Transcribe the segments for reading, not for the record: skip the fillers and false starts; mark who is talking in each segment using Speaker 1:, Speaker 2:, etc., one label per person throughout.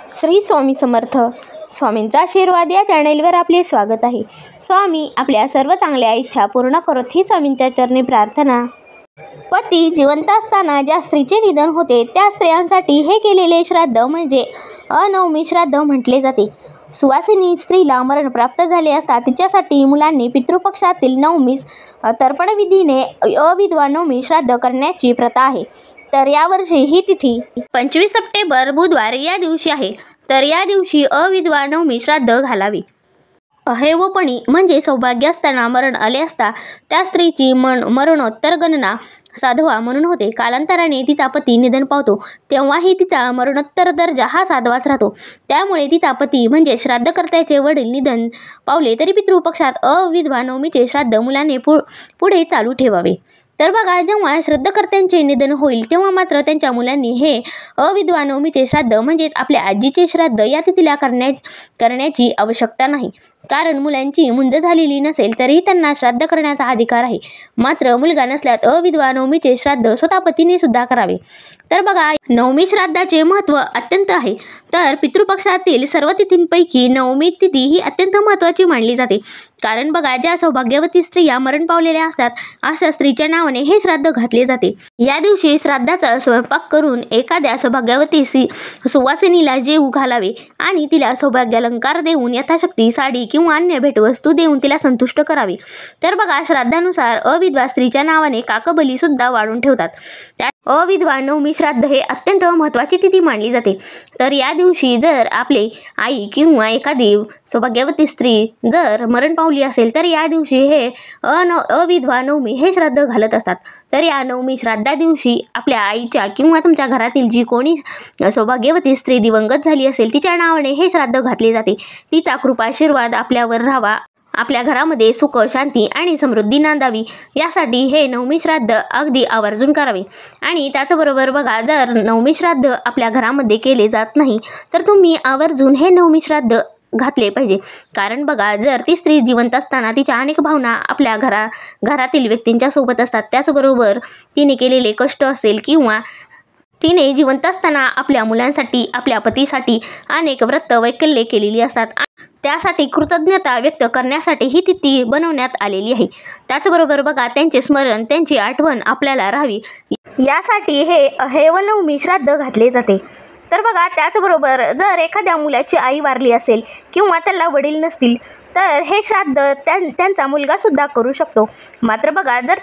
Speaker 1: श्री स्वामी समर्थ. स्वामींचा आशीर्वाद या चॅनेलवर आपले स्वागत आहे. स्वामी आपल्या सर्व चांगल्या इच्छा पूर्ण करत ही स्वामींच्या चरणी प्रार्थना. पती जिवंत असताना ज्या स्त्रीचे निधन होते त्या स्त्रियांसाठी हे केलेले श्राद्ध म्हणजे अनवमी श्राद्ध म्हटले जाते. सुवासिनी स्त्रीला मरण प्राप्त झाले असता तिच्यासाठी मुलांनी पितृपक्षातील नवमीस तर्पणविधीने अविधवा नवमी श्राद्ध करण्याची प्रथा आहे. तर यावर्षी ही तिथी 25 सप्टेंबर बुधवार या दिवशी आहे. तर या दिवशी अविधवा नवमी श्राद्ध घालावे. अहेवपणी म्हणजे सौभाग्य असताना मरण आले असता त्या स्त्रीची मरणोत्तर गणना साधवा म्हणून होते. कालांतराने तिचा पती निधन पावतो तेव्हाही तिचा मरणोत्तर दर्जा हा साधवाच राहतो. त्यामुळे तिचा पती म्हणजे श्राद्धकर्त्याचे वडील निधन पावले तरी पितृपक्षात अविधवा नवमीचे श्राद्ध मुलाने पुढे चालू ठेवावे. तर बघा, जेव्हा श्राद्धकर्त्यांचे निधन होईल तेव्हा मात्र त्यांच्या मुलांनी हे अविधवा नवमीचे श्राद्ध म्हणजेच आपल्या आजीचे श्राद्ध या तिथीला करण्याची आवश्यकता नाही. कारण मुलांची मुंज झालेली नसेल तरीही त्यांना श्राद्ध करण्याचा अधिकार आहे. मात्र मुलगा नसल्यास अविधवा नवमीचे श्राद्ध स्वतः पतीने सुद्धा करावे. तर बघा, नवमी श्राद्धाचे महत्त्व अत्यंत आहे. तर पितृपक्षातील सर्व तिथींपैकी नवमी तिथी ही अत्यंत महत्त्वाची मानली जाते. कारण बघा, ज्या सौभाग्यवती स्त्रिया मरण पावलेल्या असतात अशा स्त्रीच्या नावाने हे श्राद्ध घातले जाते. या दिवशी श्राद्धाचा स्वयंपाक करून एखाद्या सौभाग्यवती सुवासिनीला जेवू घालावे आणि तिला सौभाग्यालंकार देऊन यथाशक्ती साडी किंवा अन्य भेटवस्तू देऊन तिला संतुष्ट करावे. तर बघा, श्राद्धानुसार अविधवा स्त्रीच्या नावाने काकबली सुद्धा वाढून ठेवतात. अविधवा नवमी श्राद्ध हे अत्यंत महत्त्वाची तिथी मानली जाते. तर या दिवशी जर आपली आई किंवा एखादी सौभाग्यवती स्त्री जर मरण पावली असेल तर या दिवशी हे अविधवा नवमी हे श्राद्ध घालत असतात. तर या नवमी श्राद्धा दिवशी आपल्या आईच्या किंवा तुमच्या घरातील जी कोणी सौभाग्यवती स्त्री दिवंगत झाली असेल तिच्या नावाने हे श्राद्ध घातले जाते. तिचा कृपाशीर्वाद आपल्यावर राहावा, आपल्या घरामध्ये सुख शांती आणि समृद्धी नांदावी यासाठी हे नवमी श्राद्ध अगदी आवर्जून करावे. आणि त्याचबरोबर बघा, जर नवमी श्राद्ध आपल्या घरामध्ये केले जात नाही तर तुम्ही आवर्जून हे नवमी श्राद्ध घातले पाहिजे. कारण बघा, जर ती स्त्री जिवंत असताना तिच्या अनेक भावना आपल्या घरातील व्यक्तींच्या सोबत असतात. त्याचबरोबर तिने केलेले कष्ट असेल किंवा तिने जिवंत असताना आपल्या मुलांसाठी आपल्या पतीसाठी अनेक व्रत वैकल्ये केलेली असतात. त्यासाठी कृतज्ञता व्यक्त करण्यासाठी ही तिथी बनवण्यात आलेली आहे. त्याचबरोबर बघा, त्यांचे स्मरण त्यांची आठवण आपल्याला राहावी यासाठी हे अहेवनवमी श्राद्ध घातले जाते. तर बघा, त्याचबरोबर जर एखाद्या मुलाची आई वारली असेल किंवा त्याला वडील नसतील तर हे श्राद्ध त्यांचा मुलगा सुद्धा करू शकतो. मात्र बघा, जर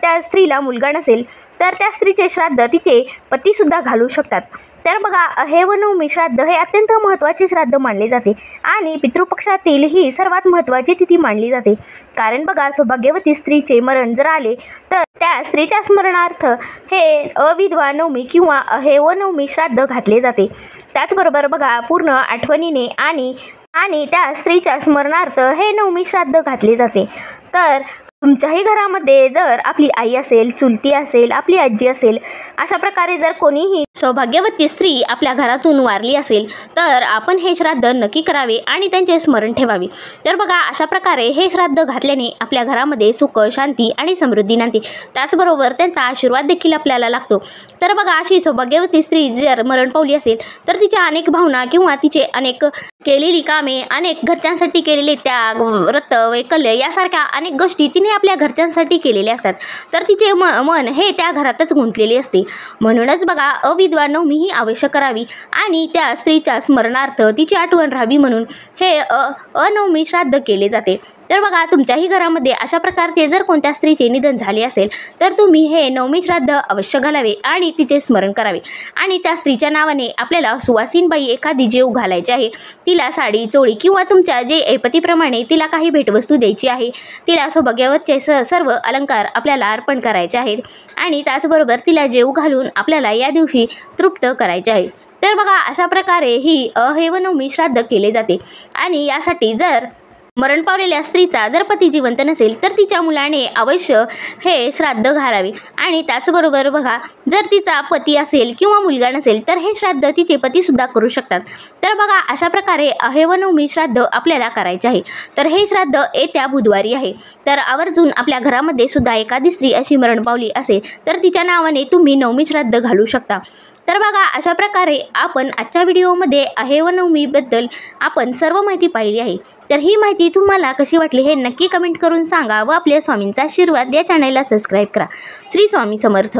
Speaker 1: त्या स्त्रीला मुलगा नसेल तर त्या स्त्रीचे श्राद्ध तिचे पतीसुद्धा घालू शकतात. तर बघा, अहेवनवमी श्राद्ध हे अत्यंत महत्त्वाचे श्राद्ध मानले जाते आणि पितृपक्षातील ही सर्वात महत्त्वाची तिथी मानली जाते. कारण बघा, सौभाग्यवती स्त्रीचे मरण जर आले तर त्या स्त्रीच्या स्मरणार्थ हे अविधवा नवमी किंवा अहेवनवमी श्राद्ध घातले जाते. त्याचबरोबर बघा, पूर्ण आठवणीने आणि त्या स्त्रीच्या स्मरणार्थ हे नवमी श्राद्ध घातले जाते. तर तुमच्याही घरामध्ये जर आपली आई असेल, चुलती असेल, आपली आजी असेल, अशा प्रकारे जर कोणीही सौभाग्यवती स्त्री आपल्या घरातून वारली असेल तर आपण हे श्राद्ध नक्की करावे आणि त्यांचे स्मरण ठेवावे. तर बघा, अशा प्रकारे हे श्राद्ध घातल्याने आपल्या घरामध्ये सुख शांती आणि समृद्धी नांदते. त्याचबरोबर त्यांचा आशीर्वाद देखील आपल्याला लागतो. तर बघा, अशी सौभाग्यवती स्त्री जर मरण पावली असेल तर तिच्या अनेक भावना किंवा तिचे अनेक केलेली कामे, अनेक घरच्यांसाठी केलेले त्याग, व्रत वैकल्य यासारख्या अनेक गोष्टी तिने आपल्या घरच्यांसाठी केलेल्या असतात. तर तिचे मन हे त्या घरातच गुंतलेले असते. म्हणूनच बघा, अविधवा नवमी ही अवश्य करावी आणि त्या स्त्रीच्या स्मरणार्थ तिची आठवण राहावी म्हणून हे अनवमी श्राद्ध केले जाते. तर बघा, तुमच्याही घरामध्ये अशा प्रकारचे जर कोणत्या स्त्रीचे निधन झाले असेल तर तुम्ही हे नवमी श्राद्ध अवश्य घालावे आणि तिचे स्मरण करावे. आणि त्या स्त्रीच्या नावाने आपल्याला सुवासिनबाई एखादी जेवू घालायची आहे, तिला साडी चोळी किंवा तुमच्या जे ऐपतीप्रमाणे तिला काही भेटवस्तू द्यायची आहे, तिला सौभाग्यवतचे सर्व अलंकार आपल्याला अर्पण करायचे आहेत आणि त्याचबरोबर तिला जेवू घालून आपल्याला या दिवशी तृप्त करायचे आहे. तर बघा, अशा प्रकारे ही अहेवनवमी श्राद्ध केले जाते. आणि यासाठी जर मरण पावलेल्या स्त्रीचा जर पती जिवंत नसेल तर तिच्या मुलाने अवश्य हे श्राद्ध घालावे. आणि त्याचबरोबर बघा, जर तिचा पती असेल किंवा मुलगा नसेल तर हे श्राद्ध तिचे पतीसुद्धा करू शकतात. तर बघा, अशा प्रकारे अहेवनवमी श्राद्ध आपल्याला करायचे आहे. तर हे श्राद्ध येत्या बुधवारी आहे. तर आवर्जून आपल्या घरामध्ये सुद्धा एखादी स्त्री अशी मरण पावली असेल तर तिच्या नावाने तुम्ही नवमी श्राद्ध घालू शकता. तर बघा, अशा प्रकारे आपण आजच्या व्हिडिओमध्ये अहेवनवमीबद्दल आपण सर्व माहिती पाहिली आहे. तर ही माहिती तुम्हाला कशी वाटली हे नक्की कमेंट करून सांगा व आपल्या स्वामींचा आशीर्वाद या चॅनलला सबस्क्राईब करा. श्री स्वामी समर्थ.